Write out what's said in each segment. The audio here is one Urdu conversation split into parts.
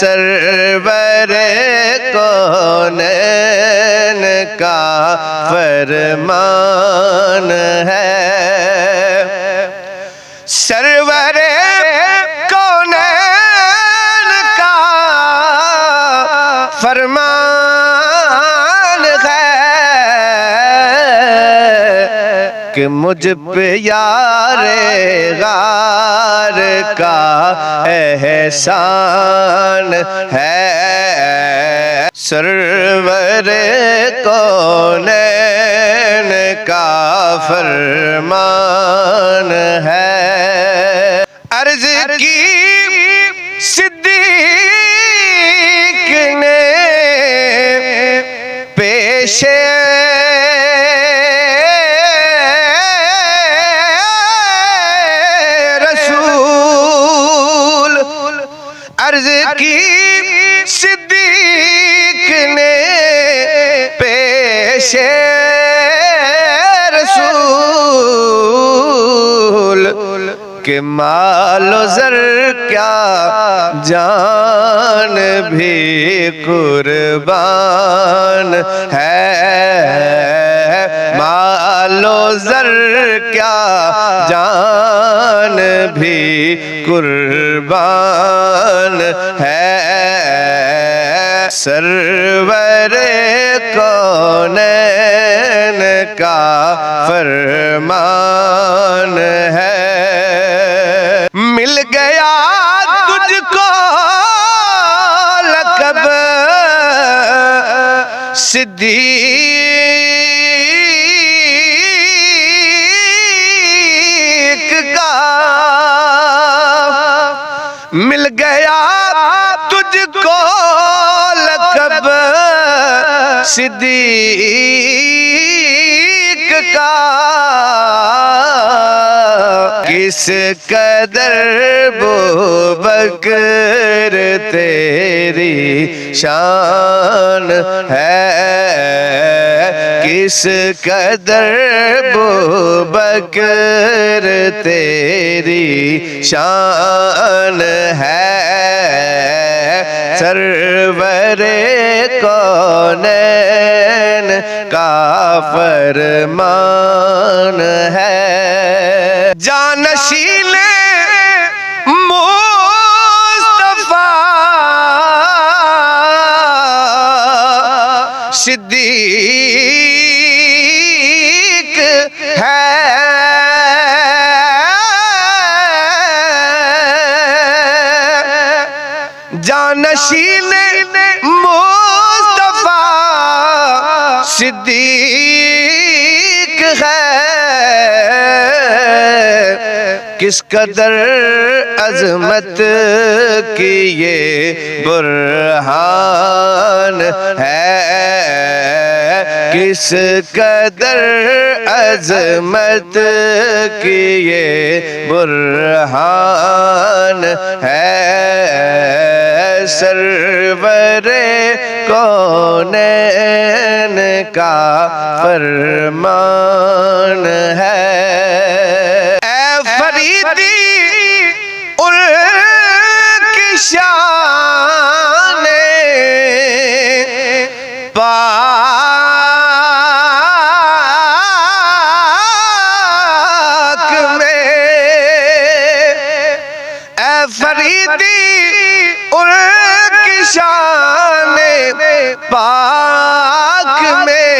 سرور کونین کا فرمان ہے، سرور کونین کا فرمان ہے کہ مجھ پہ یار غار کا احسان ہے، سرور کونین کا فرمان ہے۔ عرض کی صدیق نے پیش رسول، عرض کی صدیق نے پیش رسول کہ مال و زر کیا جان بھی قربان ہے، مال و زر کیا جان بھی قربان ہے، سرور کونین کا فرمان ہے۔ مل گیا تجھ کو لقب صدیق کا، مل گیا تجھ کو لقب صدیق کا، کس قدر ابوبکر تیری شان ہے، کس قدر ابوبکر تیری شان ہے، سرور کونین کا فرمان ہے، جانشین مصطفیٰ صدیق ہے، جانشین مصطفیٰ صدیق ہے، کس قدر عظمت کی یہ برہان ہے، کس قدر عظمت کی یہ برہان ہے، سرور کونین کا فرمان ہے۔ فریدی ان کی شان پاک میں، اے فریدی ان کی شان پاک میں،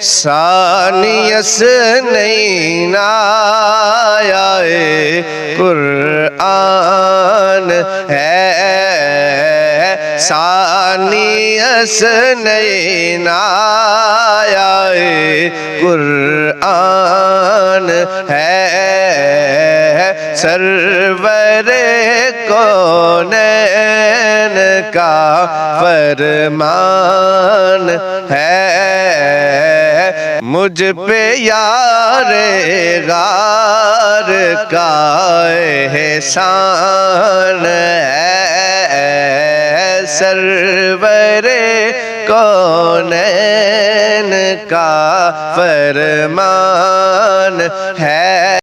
ثانی اثنین آیا قرآن ہے، ثانی اثنین آیا قرآن ہے، سرور کونین کا فرمان ہے، مجھ پہ یار غار کا احسان ہے، سرور کونین کا فرمان ہے۔